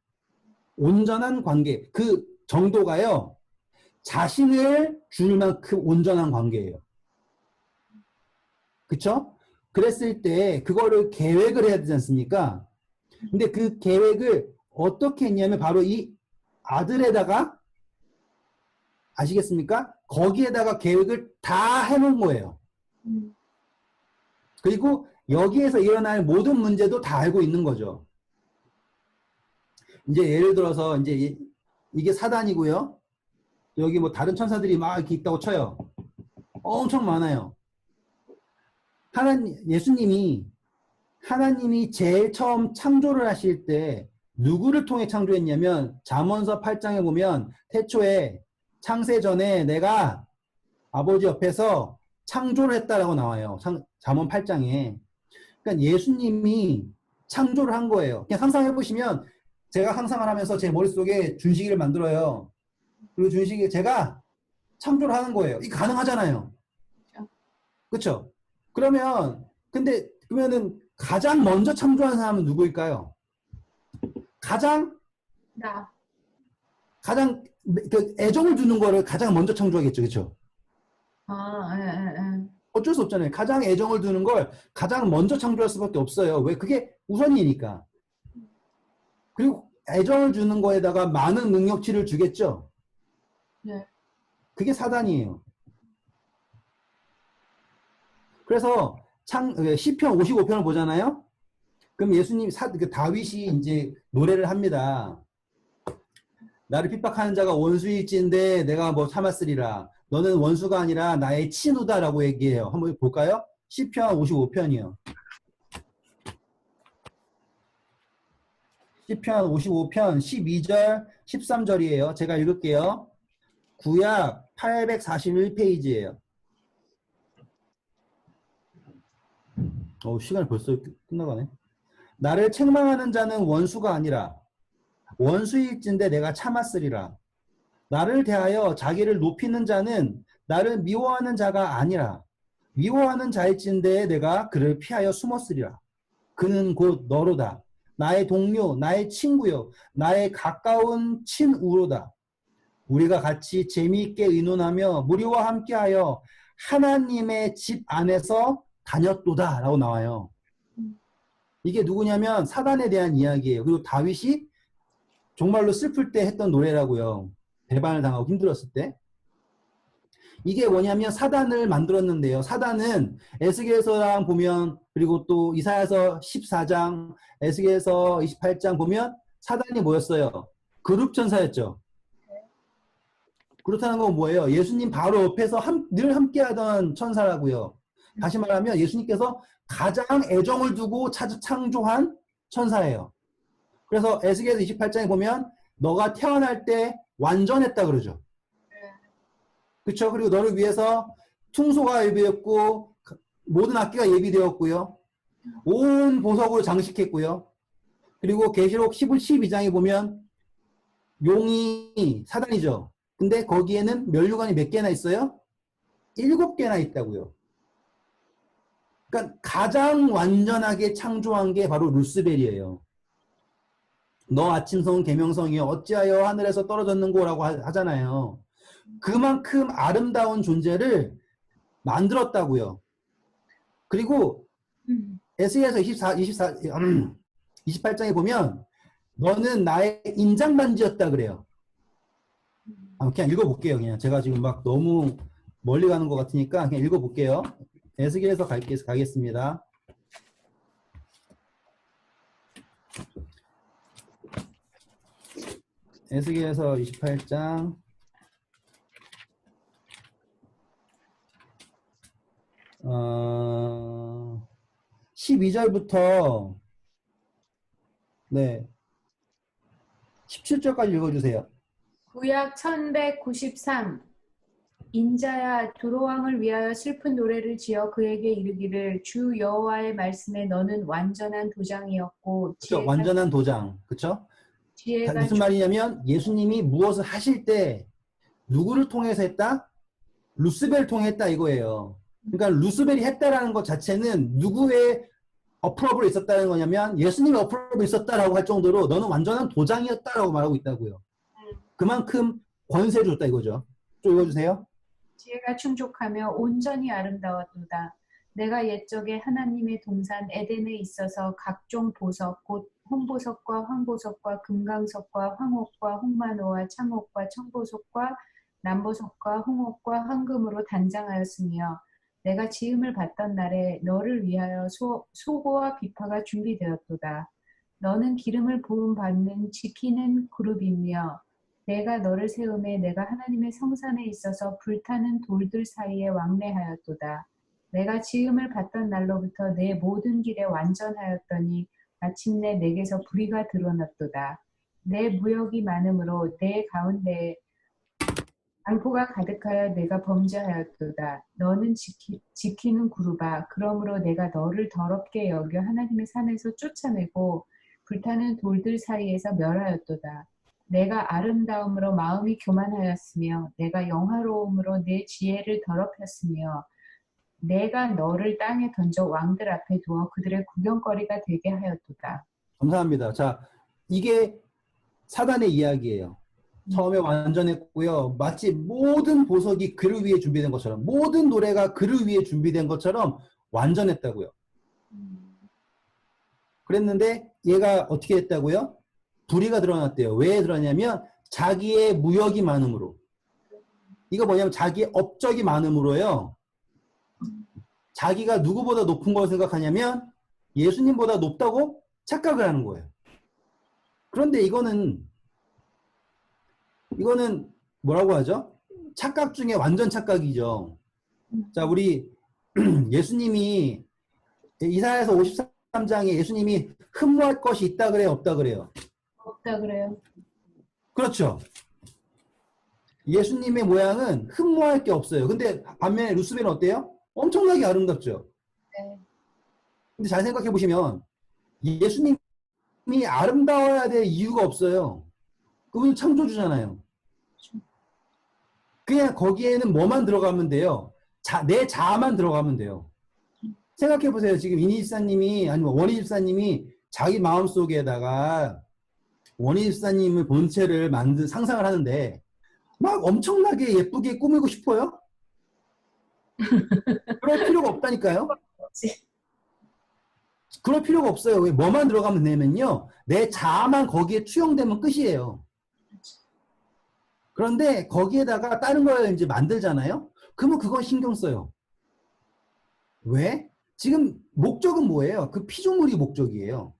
온전한 관계. 그 정도가요. 자신을 줄 만큼 온전한 관계예요. 그쵸? 그랬을 때 그거를 계획을 해야 되지 않습니까? 근데 그 계획을 어떻게 했냐면 바로 이 아들에다가 아시겠습니까? 거기에다가 계획을 다 해놓은 거예요. 그리고 여기에서 일어날 모든 문제도 다 알고 있는 거죠. 이제 예를 들어서 이제 이게 사단이고요. 여기 뭐 다른 천사들이 막 이렇게 있다고 쳐요. 엄청 많아요. 하나님이 제일 처음 창조를 하실 때 누구를 통해 창조했냐면 잠언서 8장에 보면 태초에 창세 전에 내가 아버지 옆에서 창조를 했다라고 나와요. 잠언 8장에. 그러니까 예수님이 창조를 한 거예요. 그냥 상상해 보시면 제가 상상을 하면서 제 머릿속에 준식이를 만들어요. 그리고 준식이 제가 창조를 하는 거예요. 이게 가능하잖아요. 그렇죠? 그러면은 가장 먼저 창조한 사람은 누구일까요? 가장 그 애정을 두는 거를 가장 먼저 창조하겠죠. 그렇죠? 어쩔 수 없잖아요. 가장 애정을 두는 걸 가장 먼저 창조할 수밖에 없어요. 왜? 그게 우선이니까. 그리고 애정을 주는 거에다가 많은 능력치를 주겠죠. 네. 그게 사단이에요. 그래서 시편 55편을 보잖아요. 그럼 예수님 다윗이 이제 노래를 합니다. 나를 핍박하는 자가 원수일진데 내가 뭐 참았으리라. 너는 원수가 아니라 나의 친우다라고 얘기해요. 한번 볼까요? 시편 55편이요. 시편 55편 12절 13절이에요. 제가 읽을게요. 구약 841페이지예요. 시간이 벌써 끝나가네. 나를 책망하는 자는 원수가 아니라 원수일진데 내가 참았으리라. 나를 대하여 자기를 높이는 자는 나를 미워하는 자가 아니라 미워하는 자일진데 내가 그를 피하여 숨었으리라. 그는 곧 너로다. 나의 동료, 나의 친구요, 나의 가까운 친우로다. 우리가 같이 재미있게 의논하며 무리와 함께하여 하나님의 집 안에서 다녔도다 라고 나와요. 이게 누구냐면 사단에 대한 이야기예요. 그리고 다윗이 정말로 슬플 때 했던 노래라고요. 배반을 당하고 힘들었을 때. 이게 뭐냐면 사단을 만들었는데요. 사단은 에스겔서랑 보면, 그리고 또 이사야서 14장, 에스겔서 28장 보면 사단이 뭐였어요? 그룹 천사였죠. 그렇다는 건 뭐예요? 예수님 바로 옆에서 늘 함께하던 천사라고요. 다시 말하면 예수님께서 가장 애정을 두고 창조한 천사예요. 그래서 에스겔서 28장에 보면 너가 태어날 때 완전했다 그러죠. 그렇죠? 그리고 너를 위해서 퉁소가 예비되었고 모든 악기가 예비되었고요. 온 보석으로 장식했고요. 그리고 계시록 12장에 보면 용이 사단이죠. 근데 거기에는 면류관이 몇 개나 있어요? 7개나 있다고요. 그러니까 가장 완전하게 창조한 게 바로 루스벨이에요. 너 아침성 계명성이여 어찌하여 하늘에서 떨어졌는고라고 하잖아요. 그만큼 아름다운 존재를 만들었다고요. 그리고 에스겔서 28장에 보면 너는 나의 인장반지였다 그래요. 그냥 읽어볼게요. 그냥 제가 지금 막 너무 멀리 가는 것 같으니까 그냥 읽어볼게요. 에스겔에서 가겠습니다. 에스겔에서 28장 12절부터 네 17절까지 읽어주세요. 구약 1193 인자야 두로왕을 위하여 슬픈 노래를 지어 그에게 이르기를 주 여호와의 말씀에 너는 완전한 도장이었고 그렇죠? 완전한 도장. 그렇죠? 지혜가 무슨 말이냐면 예수님이 무엇을 하실 때 누구를 통해서 했다? 루스벨을 통해 했다 이거예요. 그러니까 루스벨이 했다라는 것 자체는 누구의 어프로브로 있었다는 거냐면 예수님의 어프로브로 있었다라고 할 정도로 너는 완전한 도장이었다라고 말하고 있다고요. 그만큼 권세를 줬다 이거죠. 좀 읽어주세요. 지혜가 충족하며 온전히 아름다웠도다. 내가 옛적에 하나님의 동산 에덴에 있어서 각종 보석 곧 홍보석과 황보석과 금강석과 황옥과 홍만호와 창옥과 청보석과 남보석과 홍옥과 황금으로 단장하였으며 내가 지음을 받던 날에 너를 위하여 소고와 비파가 준비되었도다. 너는 기름을 부음 받는 지키는 그룹이며 내가 너를 세움에 내가 하나님의 성산에 있어서 불타는 돌들 사이에 왕래하였도다. 내가 지음을 받던 날로부터 내 모든 길에 완전하였더니 마침내 내게서 불의가 드러났도다. 내 무역이 많으므로 내 가운데에 낭포가 가득하여 내가 범죄하였도다. 너는 지키는 그룹아 그러므로 내가 너를 더럽게 여겨 하나님의 산에서 쫓아내고 불타는 돌들 사이에서 멸하였도다. 내가 아름다움으로 마음이 교만하였으며 내가 영화로움으로 내 지혜를 더럽혔으며 내가 너를 땅에 던져 왕들 앞에 두어 그들의 구경거리가 되게 하였도다. 감사합니다. 자, 이게 사단의 이야기예요. 처음에 완전했고요. 마치 모든 보석이 그를 위해 준비된 것처럼 모든 노래가 그를 위해 준비된 것처럼 완전했다고요. 그랬는데 얘가 어떻게 했다고요? 불의가 드러났대요. 왜 드러났냐면 자기의 무역이 많음으로. 이거 뭐냐면 자기의 업적이 많음으로요. 자기가 누구보다 높은 걸 생각하냐면 예수님보다 높다고 착각을 하는 거예요. 그런데 이거는 이거는 뭐라고 하죠? 착각 중에 완전 착각이죠. 자, 우리 예수님이 이사야서 53장에 예수님이 흠모할 것이 있다 그래요? 없다 그래요? 없다 그래요. 그렇죠. 예수님의 모양은 흠모할 게 없어요. 근데 반면에 루스벨은 어때요? 엄청나게 아름답죠. 네. 근데 잘 생각해 보시면 예수님이 아름다워야 될 이유가 없어요. 그분은 창조주잖아요. 그냥 거기에는 뭐만 들어가면 돼요? 내 자아만 들어가면 돼요. 생각해 보세요. 지금 이니 집사님이 아니면 원희 집사님이 자기 마음속에다가 원희 집사님의 본체를 상상을 하는데 막 엄청나게 예쁘게 꾸미고 싶어요? 그럴 필요가 없다니까요. 그럴 필요가 없어요. 왜? 뭐만 들어가면 되면요. 내 자아만 거기에 투영되면 끝이에요. 그런데 거기에다가 다른 걸 이제 만들잖아요. 그러면 그건 신경 써요. 왜? 지금 목적은 뭐예요? 그 피조물이 목적이에요.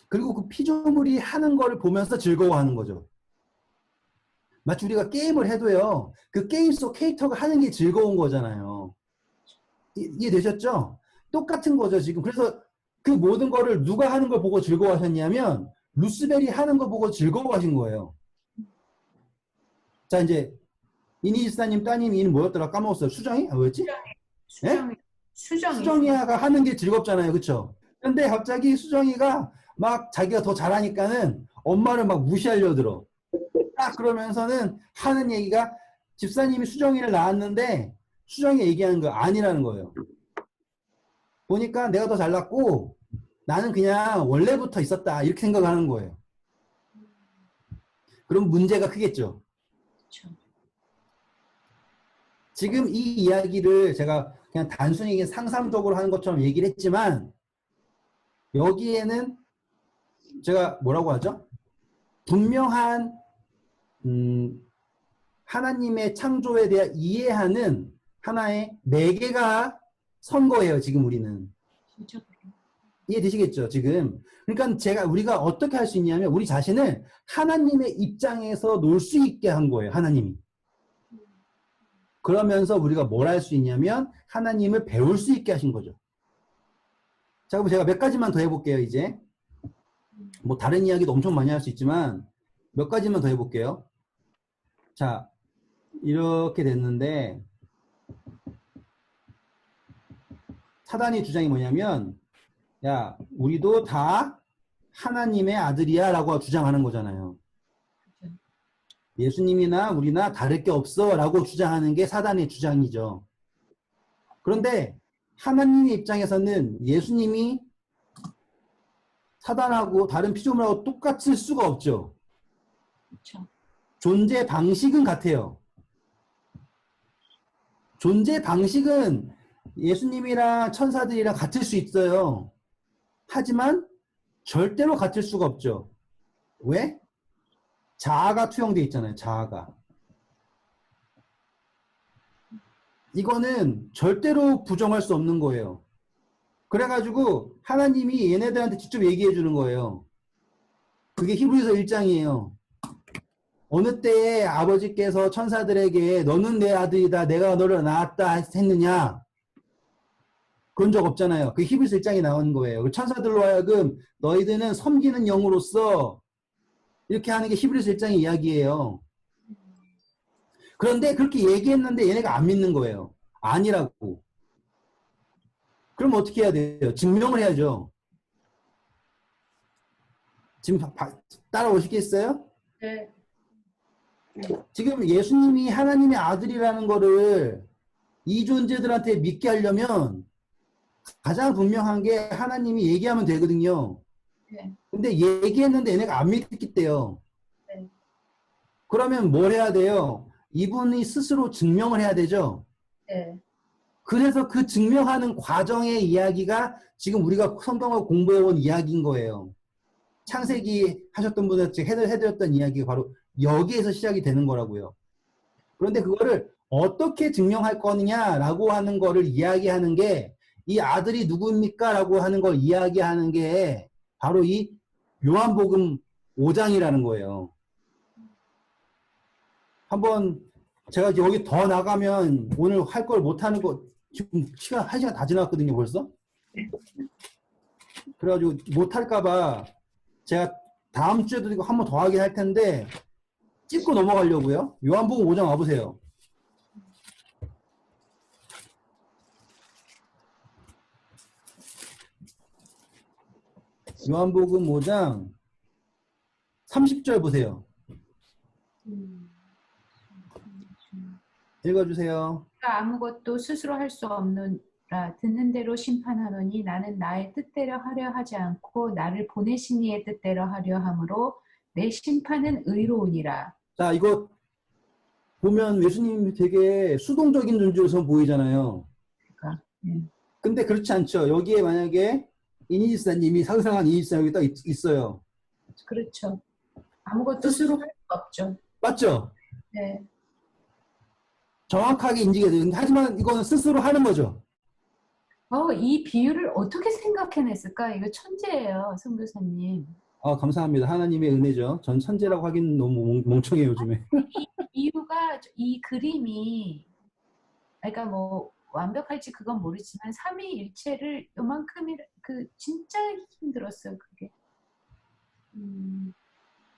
그리고 그 피조물이 하는 거를 보면서 즐거워하는 거죠. 마치 우리가 게임을 해도요. 그 게임 속 캐릭터가 하는 게 즐거운 거잖아요. 이해되셨죠? 똑같은 거죠, 지금. 그래서 그 모든 거를 누가 하는 걸 보고 즐거워하셨냐면 루스벨이 하는 거 보고 즐거워하신 거예요. 자, 이제 이니 집사님 따님 이는 뭐였더라? 까먹었어요. 수정이? 뭐였지? 수정이가 하는 게 즐겁잖아요. 그렇죠? 근데 갑자기 수정이가 막 자기가 더 잘하니까는 엄마를 막 무시하려 들어. 딱 그러면서는 하는 얘기가 집사님이 수정이를 낳았는데 수정이 얘기하는 거 아니라는 거예요. 보니까 내가 더 잘났고 나는 그냥 원래부터 있었다 이렇게 생각하는 거예요. 그럼 문제가 크겠죠. 그렇죠. 지금 이 이야기를 제가 그냥 단순히 상상적으로 하는 것처럼 얘기를 했지만 여기에는 제가 뭐라고 하죠? 분명한 하나님의 창조에 대해 이해하는 하나의 매개가 선 거예요. 지금 우리는. 이해되시겠죠? 지금. 그러니까 우리가 어떻게 할 수 있냐면 우리 자신을 하나님의 입장에서 놓을 수 있게 한 거예요. 하나님이. 그러면서 우리가 뭘 할 수 있냐면 하나님을 배울 수 있게 하신 거죠. 자, 그럼 제가 몇 가지만 더 해볼게요. 이제. 뭐 다른 이야기도 엄청 많이 할 수 있지만 몇 가지만 더 해볼게요. 자, 이렇게 됐는데 사단의 주장이 뭐냐면 야, 우리도 다 하나님의 아들이야 라고 주장하는 거잖아요. 예수님이나 우리나 다를 게 없어 라고 주장하는 게 사단의 주장이죠. 그런데 하나님의 입장에서는 예수님이 사단하고 다른 피조물하고 똑같을 수가 없죠. 그렇죠. 존재 방식은 같아요. 존재 방식은 예수님이랑 천사들이랑 같을 수 있어요. 하지만 절대로 같을 수가 없죠. 왜? 자아가 투영되어 있잖아요. 자아가. 이거는 절대로 부정할 수 없는 거예요. 그래가지고 하나님이 얘네들한테 직접 얘기해 주는 거예요. 그게 히브리서 1장이에요. 어느 때에 아버지께서 천사들에게 너는 내 아들이다 내가 너를 낳았다 했느냐? 그런 적 없잖아요. 그게 히브리서 1장에 나온 거예요. 천사들로 하여금 너희들은 섬기는 영으로서 이렇게 하는 게 히브리서 1장의 이야기예요. 그런데 그렇게 얘기했는데 얘네가 안 믿는 거예요. 아니라고. 그럼 어떻게 해야 돼요? 증명을 해야죠. 지금 따라오시겠어요? 네. 지금 예수님이 하나님의 아들이라는 거를 이 존재들한테 믿게 하려면 가장 분명한 게 하나님이 얘기하면 되거든요. 네. 근데 얘기했는데 얘네가 안 믿겠대요. 네. 그러면 뭘 해야 돼요? 이분이 스스로 증명을 해야 되죠. 네. 그래서 그 증명하는 과정의 이야기가 지금 우리가 성경을 공부해온 이야기인 거예요. 창세기 하셨던 분들 해드렸던 이야기가 바로 여기에서 시작이 되는 거라고요. 그런데 그거를 어떻게 증명할 거느냐라고 하는 거를 이야기하는 게 이 아들이 누구입니까? 라고 하는 걸 이야기하는 게 바로 이 요한복음 5장이라는 거예요. 한번 제가 여기 더 나가면 오늘 할 걸 못하는 거 지금 시간 1시간 다 지났거든요 벌써. 그래가지고 못할까봐 제가 다음 주에도 이거 한 번 더 하긴 할 텐데 찝고 넘어가려고요. 요한복음 5장 와보세요. 요한복음 5장 30절 보세요. 읽어주세요. 아무것도 스스로 할 수 없느라 듣는 대로 심판하노니 나는 나의 뜻대로 하려 하지 않고 나를 보내신 이의 뜻대로 하려 함으로 내 심판은 의로우니라. 자, 이거 보면 예수님이 되게 수동적인 존재로서 보이잖아요. 그러니까, 근데 그렇지 않죠. 여기에 만약에 이니지사님이 상상한 이니지사 여기 딱 있어요. 그렇죠. 아무것도 스스로 할 수 없죠. 맞죠? 네. 정확하게 인지가 돼요. 하지만 이거는 스스로 하는 거죠. 이 비유를 어떻게 생각해냈을까? 이거 천재예요, 선교사님. 감사합니다. 하나님의 은혜죠. 전 천재라고 하긴 너무 멍청해요, 요즘에. 이 비유가, 이 그림이, 그러니까 뭐 완벽할지 그건 모르지만 삼위일체를 요만큼이 진짜 힘들었어요, 그게.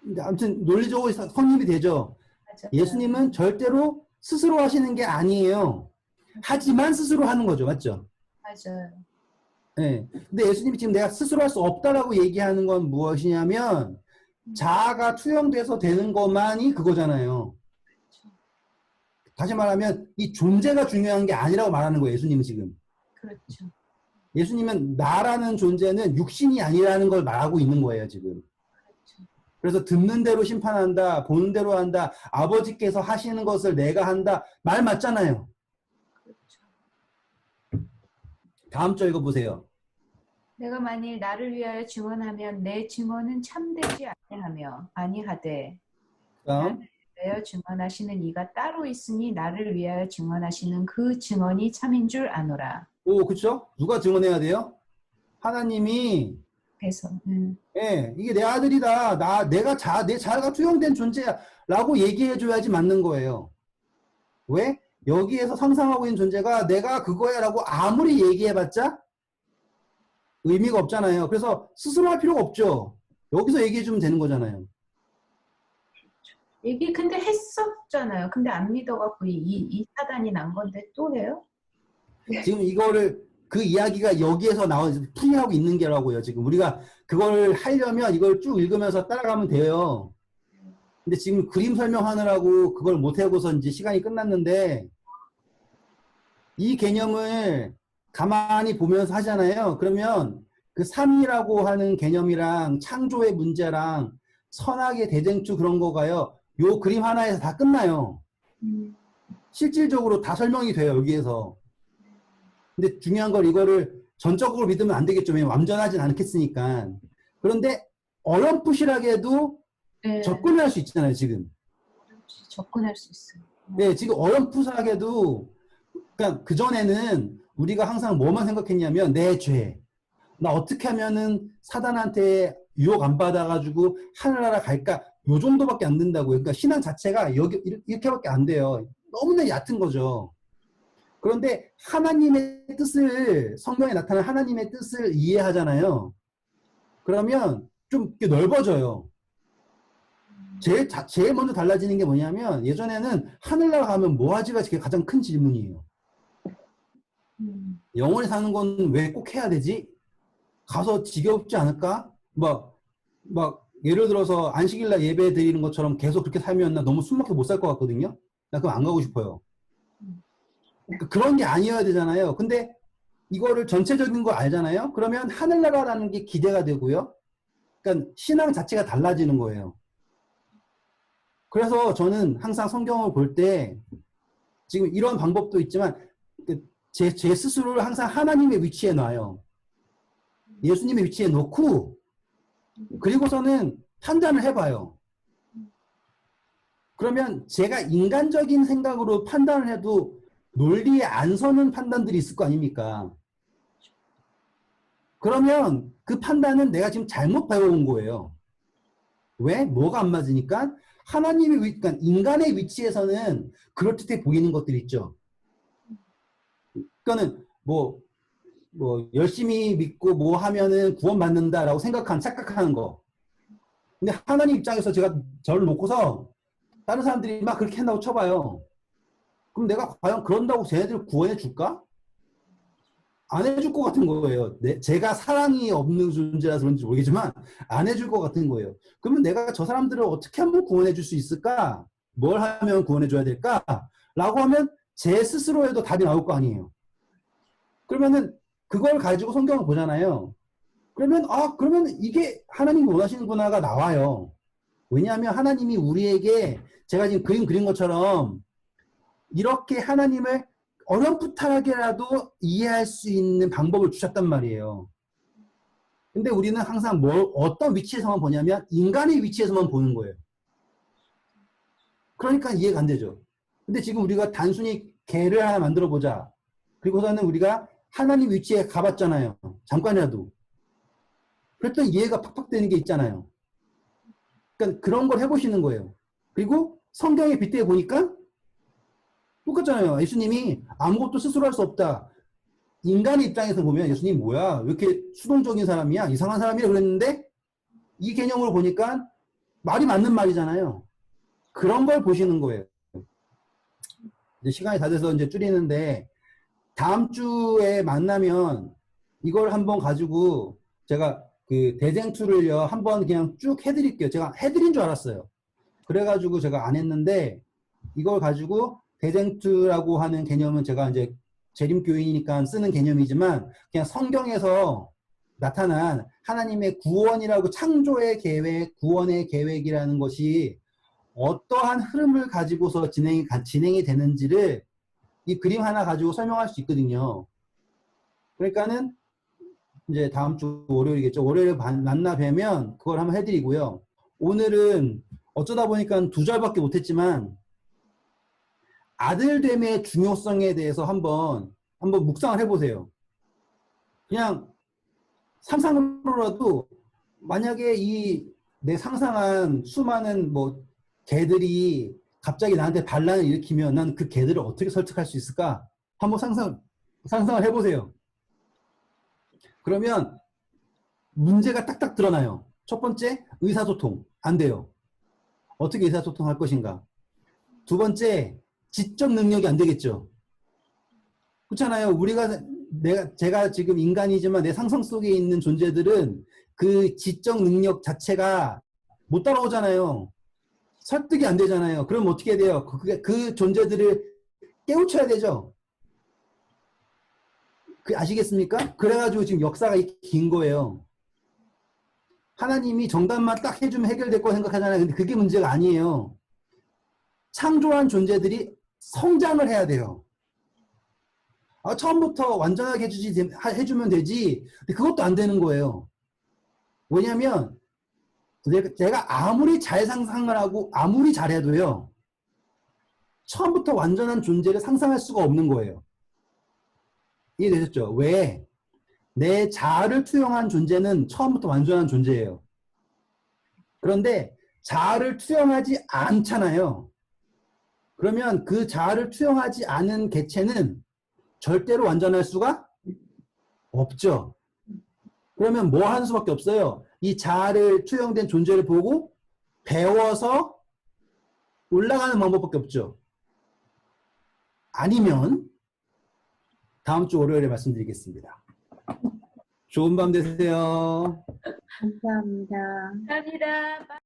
근데 아무튼 논리적으로 성립이 되죠. 맞아요. 예수님은 절대로 스스로 하시는 게 아니에요. 하지만 스스로 하는 거죠. 맞죠? 맞아요. 네. 근데 예수님이 지금 내가 스스로 할 수 없다라고 얘기하는 건 무엇이냐면 자아가 투영돼서 되는 것만이 그거잖아요. 그렇죠. 다시 말하면 이 존재가 중요한 게 아니라고 말하는 거예요. 예수님은 지금. 그렇죠. 예수님은 나라는 존재는 육신이 아니라는 걸 말하고 있는 거예요. 지금. 그렇죠. 그래서 듣는 대로 심판한다. 보는 대로 한다. 아버지께서 하시는 것을 내가 한다. 말 맞잖아요. 그렇죠. 다음 절 읽어보세요. 내가 만일 나를 위하여 증언하면 내 증언은 참되지 아니하되 나를 위하여 증언하시는 이가 따로 있으니 나를 위하여 증언하시는 그 증언이 참인 줄 아노라. 오, 그쵸? 누가 증언해야 돼요? 하나님이 그래서 예, 이게 내 아들이다. 내 자아가 투영된 존재야. 라고 얘기해줘야지 맞는 거예요. 왜? 여기에서 상상하고 있는 존재가 내가 그거야 라고 아무리 얘기해봤자 의미가 없잖아요. 그래서 스스로 할 필요가 없죠. 여기서 얘기해주면 되는 거잖아요. 얘기 근데 했었잖아요. 근데 안 믿어갖고 이 사단이 난 건데 또 해요? 지금 이거를 그 이야기가 여기에서 풀이하고 있는 게라고요. 지금 우리가 그걸 하려면 이걸 쭉 읽으면서 따라가면 돼요. 근데 지금 그림 설명하느라고 그걸 못하고서 이제 시간이 끝났는데 이 개념을 가만히 보면서 하잖아요. 그러면 그 삼위라고 하는 개념이랑 창조의 문제랑 선악의 대쟁투 그런 거가요. 요 그림 하나에서 다 끝나요. 실질적으로 다 설명이 돼요. 여기에서. 근데 중요한 건 이거를 전적으로 믿으면 안 되겠죠. 왜냐면 완전하진 않겠으니까. 그런데 어렴풋이라게도 네. 접근할 수 있잖아요. 지금. 접근할 수 있어요. 네, 지금 어렴풋하게도 그러니까 그전에는 우리가 항상 뭐만 생각했냐면 내 죄. 나 어떻게 하면은 사단한테 유혹 안 받아가지고 하늘나라 갈까? 요 정도밖에 안 된다고요. 그러니까 신앙 자체가 이렇게밖에 안 돼요. 너무나 얕은 거죠. 그런데 하나님의 뜻을, 성경에 나타난 하나님의 뜻을 이해하잖아요. 그러면 좀 넓어져요. 제일 먼저 달라지는 게 뭐냐면 예전에는 하늘나라 가면 뭐 하지가 가장 큰 질문이에요. 영원히 사는 건 왜 꼭 해야 되지? 가서 지겹지 않을까? 막 예를 들어서 안식일날 예배 드리는 것처럼 계속 그렇게 살면 나 너무 숨막혀 못 살 것 같거든요. 나 그럼 안 가고 싶어요. 그러니까 그런 게 아니어야 되잖아요. 근데 이거를 전체적인 거 알잖아요. 그러면 하늘나라라는 게 기대가 되고요. 그러니까 신앙 자체가 달라지는 거예요. 그래서 저는 항상 성경을 볼 때 지금 이런 방법도 있지만 제 스스로를 항상 하나님의 위치에 놔요. 예수님의 위치에 놓고 그리고서는 판단을 해봐요. 그러면 제가 인간적인 생각으로 판단을 해도 논리에 안 서는 판단들이 있을 거 아닙니까? 그러면 그 판단은 내가 지금 잘못 배워온 거예요. 왜? 뭐가 안 맞으니까? 그러니까 인간의 위치에서는 그럴듯해 보이는 것들이 있죠. 그러니까는 뭐 열심히 믿고 뭐 하면은 구원받는다라고 착각하는 거. 근데 하나님 입장에서 제가 저를 놓고서 다른 사람들이 막 그렇게 한다고 쳐봐요. 그럼 내가 과연 그런다고 쟤네들 구원해 줄까? 안 해줄 것 같은 거예요. 제가 사랑이 없는 존재라서 그런지 모르겠지만 안 해줄 것 같은 거예요. 그러면 내가 저 사람들을 어떻게 하면 구원해 줄 수 있을까? 뭘 하면 구원해 줘야 될까? 라고 하면 제 스스로에도 답이 나올 거 아니에요. 그러면은 그걸 가지고 성경을 보잖아요. 그러면 이게 하나님이 원하시는구나가 나와요. 왜냐하면 하나님이 우리에게 제가 지금 그림 그린 것처럼 이렇게 하나님을 어렴풋하게라도 이해할 수 있는 방법을 주셨단 말이에요. 근데 우리는 항상 어떤 위치에서만 보냐면 인간의 위치에서만 보는 거예요. 그러니까 이해가 안 되죠. 근데 지금 우리가 단순히 개를 하나 만들어 보자. 그리고서는 우리가 하나님 위치에 가봤잖아요. 잠깐이라도. 그랬더니 이해가 팍팍 되는 게 있잖아요. 그러니까 그런 걸 해보시는 거예요. 그리고 성경에 빗대어 보니까 똑같잖아요. 예수님이 아무것도 스스로 할 수 없다. 인간의 입장에서 보면 예수님 뭐야? 왜 이렇게 수동적인 사람이야? 이상한 사람이야? 그랬는데 이 개념으로 보니까 말이 맞는 말이잖아요. 그런 걸 보시는 거예요. 이제 시간이 다 돼서 이제 줄이는데 다음 주에 만나면 이걸 한번 가지고 제가 그 대쟁투를요 한번 그냥 쭉 해드릴게요. 제가 해드린 줄 알았어요. 그래가지고 제가 안 했는데 이걸 가지고 대쟁투라고 하는 개념은 제가 이제 재림교인이니까 쓰는 개념이지만 그냥 성경에서 나타난 하나님의 구원이라고 창조의 계획, 구원의 계획이라는 것이 어떠한 흐름을 가지고서 진행이 되는지를 이 그림 하나 가지고 설명할 수 있거든요. 그러니까는 이제 다음 주 월요일이겠죠. 월요일에 만나 뵈면 그걸 한번 해드리고요. 오늘은 어쩌다 보니까 2절밖에 못했지만 아들됨의 중요성에 대해서 한번 묵상을 해보세요. 그냥 상상으로라도 만약에 내 상상한 수많은 개들이 갑자기 나한테 반란을 일으키면 난 그 개들을 어떻게 설득할 수 있을까? 한번 상상을 해보세요. 그러면 문제가 딱딱 드러나요. 첫 번째, 의사소통. 안 돼요. 어떻게 의사소통할 것인가? 두 번째, 지적 능력이 안 되겠죠. 그렇잖아요. 제가 지금 인간이지만 내 상상 속에 있는 존재들은 그 지적 능력 자체가 못 따라오잖아요. 설득이 안 되잖아요. 그럼 어떻게 해야 돼요? 그 존재들을 깨우쳐야 되죠. 아시겠습니까? 그래가지고 지금 역사가 긴 거예요. 하나님이 정답만 딱 해주면 해결될 거 생각하잖아요. 근데 그게 문제가 아니에요. 창조한 존재들이 성장을 해야 돼요. 처음부터 완전하게 해주면 되지. 근데 그것도 안 되는 거예요. 왜냐면 제가 아무리 잘 상상을 하고 아무리 잘해도요. 처음부터 완전한 존재를 상상할 수가 없는 거예요. 이해되셨죠? 왜? 내 자아를 투영한 존재는 처음부터 완전한 존재예요. 그런데 자아를 투영하지 않잖아요. 그러면 그 자아를 투영하지 않은 개체는 절대로 완전할 수가 없죠. 그러면 뭐 하는 수밖에 없어요? 이 자아를 투영된 존재를 보고 배워서 올라가는 방법밖에 없죠. 아니면 다음 주 월요일에 말씀드리겠습니다. 좋은 밤 되세요. 감사합니다. 감사합니다.